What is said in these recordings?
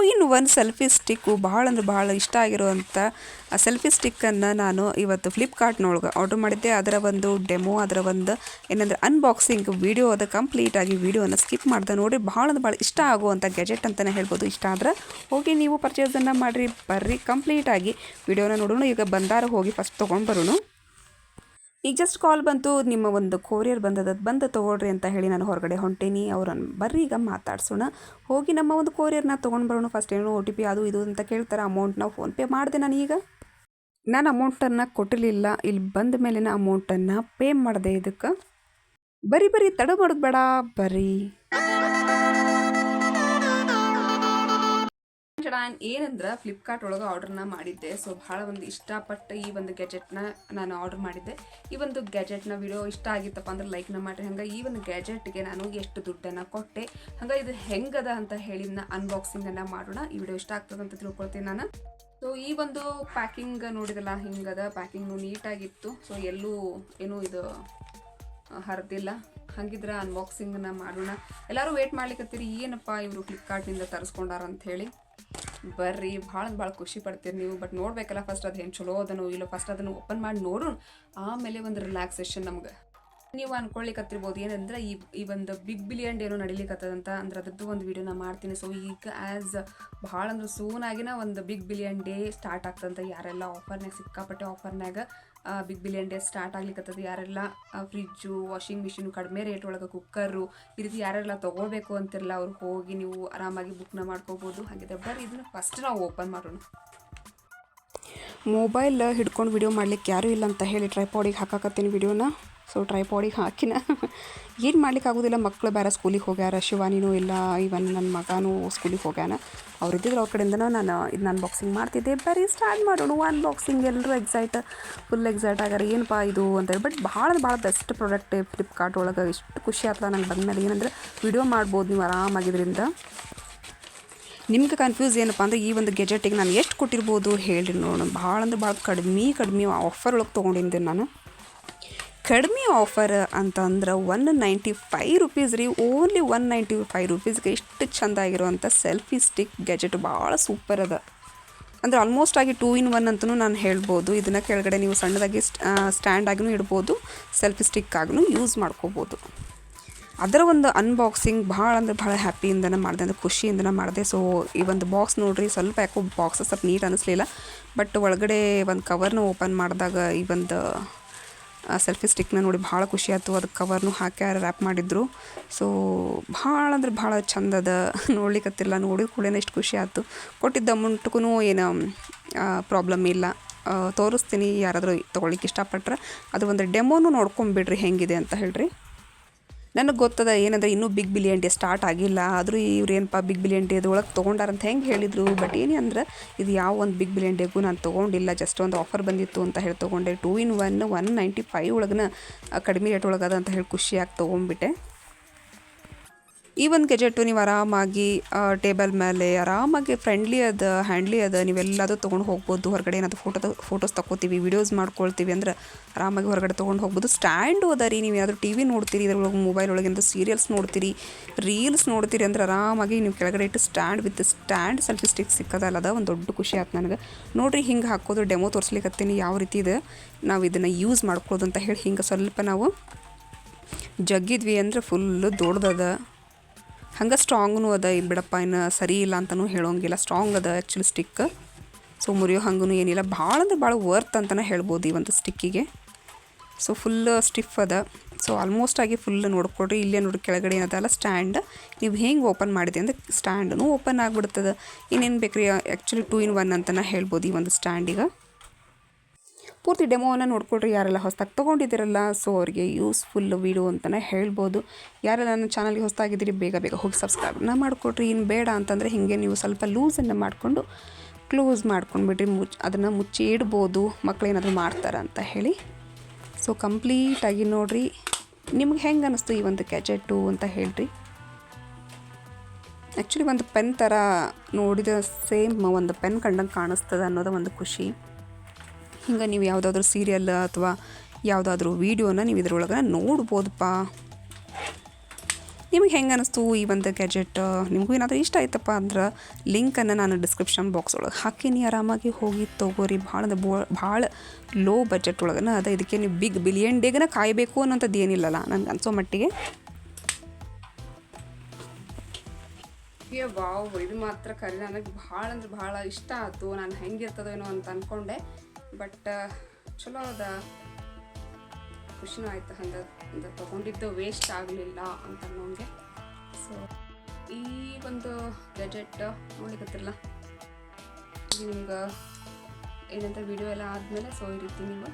In one selfie stick ಭಾಳ ಅಂದ್ರೆ ಭಾಳ ಇಷ್ಟ ಆಗಿರುವಂಥ ಆ ಸೆಲ್ಫಿ ಸ್ಟಿಕ್ಕನ್ನು ನಾನು ಇವತ್ತು ಫ್ಲಿಪ್ಕಾರ್ಟ್ನೊಳಗೆ ಆರ್ಡ್ರ್ ಮಾಡಿದ್ದೆ. ಅದರ ಒಂದು ಡೆಮೋ, ಅದರ ಒಂದು ಏನಂದರೆ ಅನ್ಬಾಕ್ಸಿಂಗ್ ವಿಡಿಯೋ, ಅದು ಕಂಪ್ಲೀಟಾಗಿ ವಿಡಿಯೋನ ಸ್ಕಿಪ್ ಮಾಡ್ದೆ ನೋಡಿ. ಭಾಳ ಅಂದ್ರೆ ಭಾಳ ಇಷ್ಟ ಆಗುವಂಥ ಗ್ಯಾಜೆಟ್ ಅಂತಲೇ ಹೇಳ್ಬೋದು. ಇಷ್ಟ ಆದ್ರೆ ಹೋಗಿ ನೀವು ಪರ್ಚೇಸನ್ನು ಮಾಡಿರಿ, ಬರ್ರಿ ಕಂಪ್ಲೀಟಾಗಿ ವಿಡಿಯೋನ ನೋಡೋಣ. ಈಗ ಬಂದಾರ ಹೋಗಿ ಫಸ್ಟ್ ತೊಗೊಂಡು ಬರೋಣ. ಈಗ ಜಸ್ಟ್ ಕಾಲ್ ಬಂತು, ನಿಮ್ಮ ಒಂದು ಕೊರಿಯರ್ ಬಂದು ತೊಗೊಳ್ರಿ ಅಂತ ಹೇಳಿ ನಾನು ಹೊರಗಡೆ ಹೊಂಟೀನಿ. ಅವ್ರನ್ನ ಬರ್ರಿ ಈಗ ಮಾತಾಡ್ಸೋಣ. ಹೋಗಿ ನಮ್ಮ ಒಂದು ಕೊರಿಯರ್ನ ತೊಗೊಂಡು ಬರೋಣ. ಫಸ್ಟ್ ಏನೋ OTP ಅದು ಇದು ಅಂತ ಕೇಳ್ತಾರೆ. ಅಮೌಂಟ್ನ ಫೋನ್ಪೇ ಮಾಡಿದೆ ನಾನು ಅಮೌಂಟನ್ನು ಕೊಟ್ಟಿರಲಿಲ್ಲ. ಇಲ್ಲಿ ಬಂದ ಮೇಲಿನ ಅಮೌಂಟನ್ನು ಪೇ ಮಾಡಿದೆ. ಇದಕ್ಕೆ ಬರೀ ತಡ ಮಾಡೋದು ಬೇಡ, ಬರ್ರಿ. ಏನಂದ್ರೆ ಫ್ಲಿಪ್ಕಾರ್ಟ್ ಒಳಗೆ ಆರ್ಡ್ರನ್ನ ಮಾಡಿದ್ದೆ. ಸೊ ಭಾಳ ಒಂದು ಇಷ್ಟಪಟ್ಟು ಈ ಒಂದು ಗ್ಯಾಜೆಟ್ನ ನಾನು ಆರ್ಡ್ರ್ ಮಾಡಿದ್ದೆ. ಈ ಒಂದು ಗ್ಯಾಜೆಟ್ನ ವಿಡಿಯೋ ಇಷ್ಟ ಆಗಿತ್ತಪ್ಪ ಅಂದ್ರೆ ಲೈಕ್ನ ಮಾಡಿರಿ. ಹಂಗೆ ಈ ಒಂದು ಗ್ಯಾಜೆಟ್ಗೆ ನಾನು ಎಷ್ಟು ದುಡ್ಡನ್ನು ಕೊಟ್ಟೆ, ಹಂಗೆ ಇದು ಹೆಂಗದ ಅಂತ ಹೇಳಿ ಅನ್ಬಾಕ್ಸಿಂಗನ್ನು ಮಾಡೋಣ. ಈ ವಿಡಿಯೋ ಇಷ್ಟ ಆಗ್ತದೆ ಅಂತ ತಿಳ್ಕೊಳ್ತೀನಿ ನಾನು. ಸೊ ಈ ಒಂದು ಪ್ಯಾಕಿಂಗ್ ನೋಡಿದಲ್ಲ, ಹಿಂಗದ ಪ್ಯಾಕಿಂಗು ನೀಟಾಗಿತ್ತು. ಸೊ ಎಲ್ಲೂ ಏನೂ ಇದು ಹರಿದಿಲ್ಲ. ಹಂಗಿದ್ರೆ ಅನ್ಬಾಕ್ಸಿಂಗನ್ನು ಮಾಡೋಣ. ಎಲ್ಲರೂ ವೇಟ್ ಮಾಡ್ಲಿಕ್ಕತ್ತೀರಿ, ಏನಪ್ಪ ಇವರು ಫ್ಲಿಪ್ಕಾರ್ಟ್ನಿಂದ ತರಿಸ್ಕೊಂಡಾರ ಅಂಥೇಳಿ. ಬರ್ರಿ, ಭಾಳ ಖುಷಿ ಪಡ್ತೀರಿ ನೀವು. ಬಟ್ ನೋಡಬೇಕಲ್ಲ ಫಸ್ಟ್ ಅದು ಏನು ಚಲೋ ಅದನ್ನು ಇಲ್ಲ, ಫಸ್ಟ್ ಅದನ್ನು ಓಪನ್ ಮಾಡಿ ನೋಡೋಣ. ಆಮೇಲೆ ಒಂದು ರಿಲ್ಯಾಕ್ಸೇಷನ್ ನಮ್ಗೆ. ನೀವು ಅನ್ಕೊಳ್ಳಿಕ್ಕತ್ತಿರ್ಬೋದು ಏನಂದ್ರೆ ಈ ಒಂದು ಬಿಗ್ ಬಿಲಿಯನ್ ಏನೋ ನಡಿಲಿಕ್ಕತ್ತದಂತ, ಅಂದ್ರೆ ಅದ್ರದ್ದು ಒಂದು ವಿಡಿಯೋನ ಮಾಡ್ತೀನಿ. ಸೊ ಈಗ ಆ್ಯಸ್ ಭಾಳ ಅಂದ್ರೆ ಸೂನಾಗಿನ ಒಂದು ಬಿಗ್ ಬಿಲಿಯನ್ ಡೇ ಸ್ಟಾರ್ಟ್ ಆಗ್ತದಂತ. ಯಾರೆಲ್ಲ ಆಫರ್ನಾಗ ಸಿಕ್ಕಾಪಟ್ಟೆ ಆಫರ್ನಾಗ ಬಿಗ್ ಬಿಲಿಯನ್ ಡೇ ಸ್ಟಾರ್ಟ್ ಆಗ್ಲಿಕ್ಕತ್ತದ, ಯಾರೆಲ್ಲ ಫ್ರಿಜ್ಜು, ವಾಷಿಂಗ್ ಮಿಷಿನು, ಕಡಿಮೆ ರೇಟ್ ಒಳಗೆ ಕುಕ್ಕರು, ಈ ರೀತಿ ಯಾರೆಲ್ಲ ತೊಗೊಳ್ಬೇಕು ಅಂತಿರಲ್ಲ ಅವ್ರು ಹೋಗಿ ನೀವು ಆರಾಮಾಗಿ ಬುಕ್ನ ಮಾಡ್ಕೋಬೋದು. ಹಾಗಿದ್ರೆ ಬರ್ರಿ ಇದನ್ನು ಫಸ್ಟ್ ನಾವು ಓಪನ್ ಮಾಡೋಣ. ಮೊಬೈಲ್ ಹಿಡ್ಕೊಂಡು ವಿಡಿಯೋ ಮಾಡ್ಲಿಕ್ಕೆ ಯಾರೂ ಇಲ್ಲ ಅಂತ ಹೇಳಿ ಟ್ರೈಪಾಡಿಗೆ ಹಾಕಾಕತ್ತೀನಿ ವಿಡಿಯೋನ. ಸೊ ಟ್ರೈಪಾಡಿಗೆ ಹಾಕಿನ ಏನು ಮಾಡ್ಲಿಕ್ಕೆ ಆಗೋದಿಲ್ಲ. ಮಕ್ಕಳು ಬೇರೆ ಸ್ಕೂಲಿಗೆ ಹೋಗ್ಯಾರ, ಶಿವಾನಿನೂ ಇಲ್ಲ, ಇವನ್ ನನ್ನ ಮಗನೂ ಸ್ಕೂಲಿಗೆ ಹೋಗ್ಯಾನ. ಅವ್ರಿದ್ದಿದ್ರೆ ಅವ್ರ ಕಡೆಯಿಂದ ನಾನು ಇದನ್ನ ಅನ್ಬಾಕ್ಸಿಂಗ್ ಮಾಡ್ತಿದ್ದೆ. ಬರೀ ಸ್ಟಾರ್ಟ್ ಮಾಡೋಣ ಅನ್ಬಾಕ್ಸಿಂಗ್. ಎಲ್ಲರೂ ಫುಲ್ ಎಕ್ಸೈಟ್ ಆಗ್ಯಾರ, ಏನಪ್ಪ ಇದು ಅಂತೇಳಿ. ಬಟ್ ಭಾಳ ಬೆಸ್ಟ್ ಪ್ರಾಡಕ್ಟ್ ಫ್ಲಿಪ್ಕಾರ್ಟ್ ಒಳಗೆ. ಇಷ್ಟು ಖುಷಿ ಆಗ್ತದೆ ನಂಗೆ ಬಂದಮೇಲೆ. ಏನಂದರೆ ವಿಡಿಯೋ ಮಾಡ್ಬೋದು ನೀವು ಆರಾಮಾಗಿದ್ರಿಂದ. ನಿಮ್ಗೆ ಕನ್ಫ್ಯೂಸ್ ಏನಪ್ಪ ಅಂದರೆ ಈ ಒಂದು ಗ್ಯಾಜೆಟಿಗೆ ನಾನು ಎಷ್ಟು ಕೊಟ್ಟಿರ್ಬೋದು ಹೇಳಿ ನೋಡೋಣ. ಭಾಳ ಅಂದ್ರೆ ಭಾಳ ಕಡಿಮೆ ಆಫರ್ ಒಳಗೆ ತೊಗೊಂಡಿದ್ದೆ ನಾನು. ಕಡಿಮೆ ಆಫರ್ ಅಂತಂದ್ರೆ 195 ರುಪೀಸ್ ರೀ. ಓನ್ಲಿ 195 ರುಪೀಸ್ಗೆ ಎಷ್ಟು ಚೆಂದ ಆಗಿರುವಂಥ ಸೆಲ್ಫಿ ಸ್ಟಿಕ್ ಗ್ಯಾಜೆಟ್ ಭಾಳ ಸೂಪರ್ ಅದ. ಅಂದರೆ ಆಲ್ಮೋಸ್ಟ್ ಆಗಿ 2 in 1 ಅಂತಲೂ ನಾನು ಹೇಳ್ಬೋದು. ಇದನ್ನು ಕೆಳಗಡೆ ನೀವು ಸಣ್ಣದಾಗಿ ಸ್ಟ್ಯಾಂಡ್ ಆಗಿನೂ ಇಡ್ಬೋದು, ಸೆಲ್ಫಿ ಸ್ಟಿಕ್ ಆಗಿನೂ ಯೂಸ್ ಮಾಡ್ಕೋಬೋದು. ಅದರ ಒಂದು ಅನ್ಬಾಕ್ಸಿಂಗ್ ಭಾಳ ಅಂದ್ರೆ ಭಾಳ ಹ್ಯಾಪಿಯಿಂದನೇ ಮಾಡಿದೆ, ಅಂದರೆ ಖುಷಿಯಿಂದನೇ ಮಾಡಿದೆ. ಸೊ ಈ ಒಂದು ಬಾಕ್ಸ್ ನೋಡಿರಿ, ಸ್ವಲ್ಪ ಯಾಕೋ ಬಾಕ್ಸ್ ಸ್ವಲ್ಪ ನೀಟ್ ಅನ್ನಿಸ್ಲಿಲ್ಲ. ಬಟ್ ಒಳಗಡೆ ಒಂದು ಕವರ್ನ ಓಪನ್ ಮಾಡಿದಾಗ ಈ ಒಂದು ಸೆಲ್ಫಿ ಸ್ಟಿಕ್ನ ನೋಡಿ ಭಾಳ ಖುಷಿ ಆಯ್ತು. ಅದಕ್ಕೆ ಕವರ್ನು ಹಾಕಿ ರ್ಯಾಪ್ ಮಾಡಿದ್ರು. ಸೊ ಭಾಳ ಅಂದ್ರೆ ಭಾಳ ಚಂದದ, ನೋಡ್ಲಿಕ್ಕತ್ತಿಲ್ಲ, ನೋಡಿದ ಕೂಡ ಎಷ್ಟು ಖುಷಿ ಆಯ್ತು. ಕೊಟ್ಟಿದ್ದ ಅಮೌಂಟ್ಗೂ ಏನು ಪ್ರಾಬ್ಲಮ್ ಇಲ್ಲ. ತೋರಿಸ್ತೀನಿ, ಯಾರಾದರೂ ತೊಗೊಳ್ಳಿಕ್ಕೆ ಇಷ್ಟಪಟ್ರೆ ಅದು ಒಂದು ಡೆಮೋನು ನೋಡ್ಕೊಂಬಿಡ್ರಿ ಹೆಂಗಿದೆ ಅಂತ ಹೇಳ್ರಿ. ನನಗೆ ಗೊತ್ತದ ಏನಂದರೆ ಇನ್ನೂ ಬಿಗ್ ಬಿಲಿಯನ್ ಡೇ ಸ್ಟಾರ್ಟ್ ಆಗಿಲ್ಲ, ಆದರೂ ಇವ್ರು ಏನಪ್ಪ ಬಿಗ್ ಬಿಲಿಯನ್ ಡೇ ಒಳಗೆ ತೊಗೊಂಡಾರಂತ ಹೆಂಗೆ ಹೇಳಿದರು. ಬಟ್ ಏನೇ ಅಂದ್ರೆ ಇದು ಯಾವ ಒಂದು ಬಿಗ್ ಬಿಲಿಯನ್ ಡೇಗೂ ನಾನು ತೊಗೊಂಡಿಲ್ಲ, ಜಸ್ಟ್ ಒಂದು ಆಫರ್ ಬಂದಿತ್ತು ಅಂತ ಹೇಳಿ ತೊಗೊಂಡೆ. 2 in 1 195 ಒಳಗನ ಕಡಿಮೆ ರೇಟ್ ಒಳಗದ ಅಂತ ಹೇಳಿ ಖುಷಿಯಾಗಿ ತೊಗೊಂಡ್ಬಿಟ್ಟೆ. ಈ ಒಂದು ಗ್ಯಾಜೆಟು ನೀವು ಆರಾಮಾಗಿ ಟೇಬಲ್ ಮೇಲೆ ಆರಾಮಾಗಿ ಫ್ರೆಂಡ್ಲಿ ಅದ, ಹ್ಯಾಂಡ್ಲಿ ಅದ, ನೀವೆಲ್ಲದೂ ತೊಗೊಂಡು ಹೋಗ್ಬೋದು. ಹೊರಗಡೆ ಏನಾದರೂ ಫೋಟೋಸ್ ತೊಗೋತೀವಿ, ವೀಡಿಯೋಸ್ ಮಾಡ್ಕೊಳ್ತೀವಿ ಅಂದ್ರೆ ಆರಾಮಾಗಿ ಹೊರಗಡೆ ತೊಗೊಂಡು ಹೋಗ್ಬೋದು. ಸ್ಟ್ಯಾಂಡು ಅದ ರೀ, ನೀವು ಏನಾದರೂ TV ನೋಡ್ತೀರಿ, ಇದ್ರೊಳಗೆ ಮೊಬೈಲ್ ಒಳಗಿಂದ ಸೀರಿಯಲ್ಸ್ ನೋಡ್ತೀರಿ, ರೀಲ್ಸ್ ನೋಡ್ತೀರಿ ಅಂದ್ರೆ ಆರಾಮಾಗಿ ನೀವು ಕೆಳಗಡೆ ಇಟ್ಟು ಸ್ಟ್ಯಾಂಡ್ ಸೆಲ್ಫಿ ಸ್ಟಿಕ್ ಸಿಕ್ಕದಲ್ಲ, ಅದ ಒಂದು ದೊಡ್ಡ ಖುಷಿ ಆಯ್ತು ನನಗೆ. ನೋಡಿರಿ ಹಿಂಗೆ ಹಾಕೋದು ಡೆಮೋ ತೋರಿಸ್ಲಿಕ್ಕತ್ತೀನಿ ಯಾವ ರೀತಿ ಇದೆ, ನಾವು ಇದನ್ನು ಯೂಸ್ ಮಾಡ್ಕೊಳ್ಳೋದು ಅಂತ ಹೇಳಿ. ಹಿಂಗೆ ಸ್ವಲ್ಪ ನಾವು ಜಗ್ಗಿದ್ವಿ ಅಂದರೆ ಫುಲ್ಲು ದೊಡ್ಡದದ, ಹಂಗೆ ಸ್ಟ್ರಾಂಗೂ ಅದ. ಬಿಡಪ್ಪ ಇನ್ನು ಸರಿ ಇಲ್ಲ ಅಂತಲೂ ಹೇಳೋಂಗಿಲ್ಲ, ಸ್ಟ್ರಾಂಗ್ ಅದ ಆ್ಯಕ್ಚುಲಿ ಸ್ಟಿಕ್. ಸೊ ಮುರಿಯೋ ಹಂಗೂ ಏನಿಲ್ಲ, ಭಾಳ ಅಂದ್ರೆ ಭಾಳ ವರ್ತ್ ಅಂತಲೇ ಹೇಳ್ಬೋದು ಈ ಒಂದು ಸ್ಟಿಕ್ಕಿಗೆ. ಸೊ ಫುಲ್ ಸ್ಟಿಫ್ ಅದ. ಸೊ ಆಲ್ಮೋಸ್ಟ್ ಆಗಿ ಫುಲ್ ನೋಡ್ಕೊಡ್ರಿ. ಇಲ್ಲೇ ನೋಡಿ ಕೆಳಗಡೆ ಏನದಲ್ಲ ಸ್ಟ್ಯಾಂಡ್, ನೀವು ಹೆಂಗೆ ಓಪನ್ ಮಾಡಿದೆ ಅಂದರೆ ಸ್ಟ್ಯಾಂಡೂ ಓಪನ್ ಆಗಿಬಿಡ್ತದೆ. ಇನ್ನೇನು ಬೇಕ್ರಿ, ಆ್ಯಕ್ಚುಲಿ 2 in 1 ಅಂತಲೇ ಹೇಳ್ಬೋದು ಈ ಒಂದು ಸ್ಟ್ಯಾಂಡಿಗೆ. ಪೂರ್ತಿ ಡೆಮೋವನ್ನು ನೋಡ್ಕೊಳ್ರಿ ಯಾರೆಲ್ಲ ಹೊಸದಾಗಿ ತೊಗೊಂಡಿದ್ದೀರಲ್ಲ. ಸೊ ಅವ್ರಿಗೆ ಯೂಸ್ಫುಲ್ ವೀಡಿಯೋ ಅಂತಲೇ ಹೇಳ್ಬೋದು. ಯಾರೆಲ್ಲ ನನ್ನ ಚಾನಲ್ಗೆ ಹೊಸದಾಗಿದ್ದೀರಿ ಬೇಗ ಹೋಗಿ ಸಬ್ಸ್ಕ್ರೈಬ್ನ ಮಾಡಿಕೊಡ್ರಿ. ಇನ್ನು ಬೇಡ ಅಂತಂದರೆ ಹೀಗೆ ನೀವು ಸ್ವಲ್ಪ ಲೂಸನ್ನು ಮಾಡಿಕೊಂಡು ಕ್ಲೋಸ್ ಮಾಡ್ಕೊಂಡ್ಬಿಡ್ರಿ, ಅದನ್ನು ಮುಚ್ಚಿ ಇಡ್ಬೋದು, ಮಕ್ಕಳೇನಾದರೂ ಮಾಡ್ತಾರೆ ಅಂತ ಹೇಳಿ. ಸೊ ಕಂಪ್ಲೀಟಾಗಿ ನೋಡಿರಿ, ನಿಮ್ಗೆ ಹೆಂಗೆ ಅನ್ನಿಸ್ತು ಈ ಒಂದು ಗ್ಯಾಜೆಟು ಅಂತ ಹೇಳ್ರಿ. ಆ್ಯಕ್ಚುಲಿ ಒಂದು ಪೆನ್ ಥರ ನೋಡಿದ ಸೇಮ್ ಒಂದು ಪೆನ್ ಕಂಡಂಗೆ ಕಾಣಿಸ್ತದೆ ಅನ್ನೋದು ಒಂದು ಖುಷಿ. ಹಿಂಗೆ ನೀವು ಯಾವುದಾದ್ರೂ ಸೀರಿಯಲ್ ಅಥವಾ ಯಾವುದಾದ್ರೂ ವೀಡಿಯೋನ ನೀವು ಇದ್ರೊಳಗೆ ನೋಡ್ಬೋದಪ್ಪ. ನಿಮಗೆ ಹೆಂಗೆ ಅನ್ನಿಸ್ತು ಈ ಒಂದು ಗ್ಯಾಜೆಟ್? ನಿಮಗೂ ಏನಾದರೂ ಇಷ್ಟ ಆಯ್ತಪ್ಪ ಅಂದ್ರೆ ಲಿಂಕನ್ನು ನಾನು ಡಿಸ್ಕ್ರಿಪ್ಷನ್ ಬಾಕ್ಸ್ ಒಳಗೆ ಹಾಕೀನಿ, ಆರಾಮಾಗಿ ಹೋಗಿ ತೊಗೋರಿ. ಭಾಳ ಲೋ ಬಜೆಟ್ ಒಳಗನ ಅದ. ಇದಕ್ಕೆ ನೀವು ಬಿಗ್ ಬಿಲಿಯನ್ ಡೇಗನ ಕಾಯಬೇಕು ಅನ್ನೋಂಥದ್ದು ಏನಿಲ್ಲಲ್ಲ ನನಗೆ ಅನ್ಸೋ ಮಟ್ಟಿಗೆ. ವಾವ್, ಇದು ಮಾತ್ರ ಕರಿ ನನಗೆ ಭಾಳ ಅಂದ್ರೆ ಭಾಳ ಇಷ್ಟ ಆಯ್ತು. ನಾನು ಹೆಂಗಿರ್ತದೋ ಏನೋ ಅಂತ ಅಂದ್ಕೊಂಡೆ, ಬಟ್ ಚಲೋ ಅದ, ಖುಷಿನೂ ಆಯ್ತು. ಹಂಗೆ ತೊಗೊಂಡಿದ್ದು ವೇಸ್ಟ್ ಆಗಲಿಲ್ಲ ಅಂತ ಅನ್ನೋಂಗೆ. ಸೊ ಈ ಒಂದು ಗ್ಯಾಜೆಟ್ ನೋಡ್ಲಿಕ್ಕತ್ತಿರಲ್ಲ, ಇದು ನಿಮ್ಗೆ ಏನಂತ ವಿಡಿಯೋ ಎಲ್ಲ ಆದಮೇಲೆ ಸೊ ಈ ರೀತಿ ನೀವು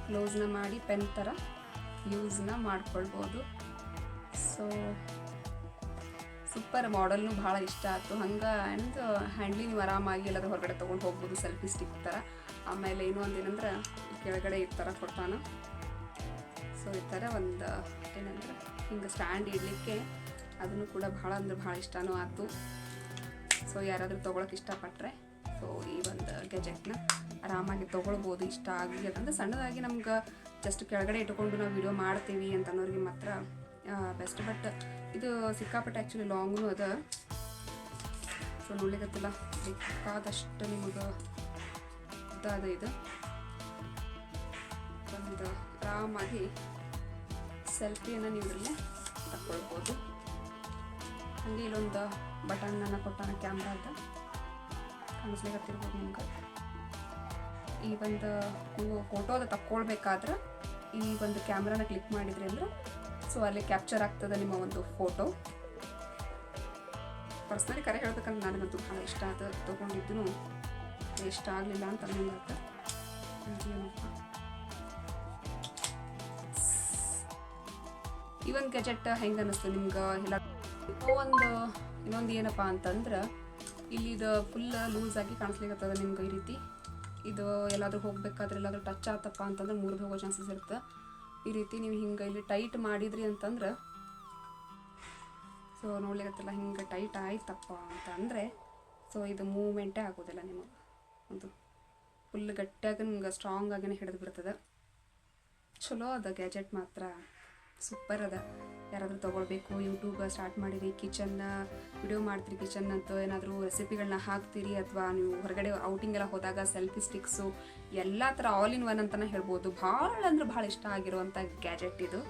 ಕ್ಲೋಸ್ನ ಮಾಡಿ ಪೆನ್ ಥರ ಯೂಸ್ನ ಮಾಡ್ಕೊಳ್ಬೋದು. ಸೊ ಸೂಪರ್, ಮಾಡೆಲ್ನು ಭಾಳ ಇಷ್ಟ ಆಯ್ತು. ಹಂಗೆ ಆ್ಯಂಡ್ ಹ್ಯಾಂಡ್ಲಿ ನೀವು ಆರಾಮಾಗಿ ಎಲ್ಲಾದ್ರೂ ಹೊರಗಡೆ ತೊಗೊಂಡು ಹೋಗ್ಬೋದು, ಸೆಲ್ಫಿ ಸ್ಟಿಕ್ ಥರ. ಆಮೇಲೆ ಏನೋ ಒಂದೇನಂದ್ರೆ ಕೆಳಗಡೆ ಈ ಥರ ಕೊಡ್ತಾನೆ. ಸೊ ಈ ಥರ ಒಂದು ಏನಂದ್ರೆ ಹಿಂಗೆ ಸ್ಟ್ಯಾಂಡ್ ಇಡಲಿಕ್ಕೆ, ಅದನ್ನು ಕೂಡ ಭಾಳ ಅಂದ್ರೆ ಭಾಳ ಇಷ್ಟನೂ ಆಯ್ತು. ಸೊ ಯಾರಾದರೂ ತೊಗೊಳಕ್ಕೆ ಇಷ್ಟಪಟ್ಟರೆ ಸೊ ಈ ಒಂದು ಗ್ಯಾಜೆಟ್ನ ಆರಾಮಾಗಿ ತೊಗೊಳ್ಬೋದು. ಇಷ್ಟ ಆಗಲಿ ಅಂತಂದ್ರೆ ಸಣ್ಣದಾಗಿ ನಮ್ಗೆ ಜಸ್ಟ್ ಕೆಳಗಡೆ ಇಟ್ಕೊಂಡು ನಾವು ವಿಡಿಯೋ ಮಾಡ್ತೀವಿ ಅಂತ ಅನ್ನೋರಿಗೆ ಮಾತ್ರ ಬೆಸ್ಟ್. ಬಟ್ ಇದು ಸಿಕ್ಕಾಪಟ್ಟೆ ಆ್ಯಕ್ಚುಲಿ ಲಾಂಗ್ನು ಅದ. ಸೊ ನೋಡ್ಲಿಕ್ಕತ್ತಿಲ್ಲ, ಬೇಕಾದಷ್ಟು ನಿಮಗೆ ಅದ. ಇದು ಒಂದು ಆರಾಮಾಗಿ ಸೆಲ್ಫಿಯನ್ನು ನೀವು ಇಲ್ಲೇ ತಗೊಳ್ಬೋದು. ಹಾಗೆ ಇಲ್ಲೊಂದು ಬಟನ್ನ ಕೊಟ್ಟಾನ ಕ್ಯಾಮ್ರಾದ, ಕಾಣಿಸ್ಲಿಕ್ಕತ್ತಿರ್ಬೋದು ನಿಮ್ಗೆ. ಈ ಒಂದು ನೀವು ಫೋಟೋದ ತಕ್ಕೊಳ್ಬೇಕಾದ್ರೆ ಈ ಒಂದು ಕ್ಯಾಮ್ರಾನ ಕ್ಲಿಕ್ ಮಾಡಿದ್ರಿ ಅಂದ್ರೆ ಸೊ ಅಲ್ಲಿ ಕ್ಯಾಪ್ಚರ್ ಆಗ್ತದೆ ನಿಮ್ಮ ಒಂದು ಫೋಟೋ. ಪರ್ಸ್ನಲಿ ಕರೆ ಹೇಳ್ಬೇಕಂದ್ರೆ ನನಗಂತೂ ಭಾಳ ಇಷ್ಟ ಆದ. ತೊಗೊಂಡಿದ್ದು ಇಷ್ಟ ಆಗಲಿಲ್ಲ ಅಂತ ಅನ್ನೋಂಗಾತ. ಈ ಒಂದು ಗ್ಯಾಜೆಟ್ ಹೆಂಗೆ ಅನ್ನಿಸ್ತು ನಿಮ್ಗೆ? ಇಲ್ಲ ಇನ್ನೊಂದು ಏನಪ್ಪ ಅಂತಂದ್ರೆ ಇಲ್ಲಿದು ಫುಲ್ ಲೂಸ್ ಆಗಿ ಕಾಣಿಸ್ಲಿಕ್ಕತ್ತದ ನಿಮ್ಗೆ ಈ ರೀತಿ. ಇದು ಎಲ್ಲಾದರೂ ಹೋಗ್ಬೇಕಾದ್ರೆ ಎಲ್ಲಾದರೂ ಟಚ್ ಆತಪ್ಪ ಅಂತಂದ್ರೆ ಮುರಿದು ಹೋಗೋ ಚಾನ್ಸಸ್ ಇರುತ್ತೆ. ಈ ರೀತಿ ನೀವು ಹಿಂಗೆ ಇಲ್ಲಿ ಟೈಟ್ ಮಾಡಿದ್ರಿ ಅಂತಂದ್ರೆ ಸೊ ನೋಡ್ಲಿಕ್ಕತ್ತಲ್ಲ, ಹಿಂಗೆ ಟೈಟ್ ಆಯ್ತಪ್ಪ ಅಂತಂದರೆ ಸೊ ಇದು ಮೂವ್ಮೆಂಟೇ ಆಗೋದಿಲ್ಲ ನಿಮಗೆ. ಒಂದು ಫುಲ್ ಗಟ್ಟಿಯಾಗಿ ನಿಮ್ಗೆ ಸ್ಟ್ರಾಂಗ್ ಆಗಿನೇ ಹಿಡಿದು ಬಿಡ್ತದೆ. ಚಲೋ ಅದ ಗ್ಯಾಜೆಟ್ ಮಾತ್ರ ಸೂಪರ್ ಅದ. ಯಾರಾದರೂ ತೊಗೊಳ್ಬೇಕು, ಯೂಟ್ಯೂಬ್ ಸ್ಟಾರ್ಟ್ ಮಾಡಿರಿ, ಕಿಚನ್ನ ವಿಡಿಯೋ ಮಾಡ್ತೀರಿ, ಕಿಚನ್ ಅಂತ ಏನಾದರೂ ರೆಸಿಪಿಗಳನ್ನ ಹಾಕ್ತೀರಿ, ಅಥವಾ ನೀವು ಹೊರಗಡೆ ಔಟಿಂಗ್ ಎಲ್ಲ ಹೋದಾಗ ಸೆಲ್ಫಿ ಸ್ಟಿಕ್ಸು ಎಲ್ಲ ಥರ ಆಲ್ ಇನ್ ಒನ್ ಅಂತಲೇ ಹೇಳ್ಬೋದು. ಭಾಳ ಅಂದ್ರೆ ಭಾಳ ಇಷ್ಟ ಆಗಿರುವಂಥ ಗ್ಯಾಜೆಟ್ ಇದು.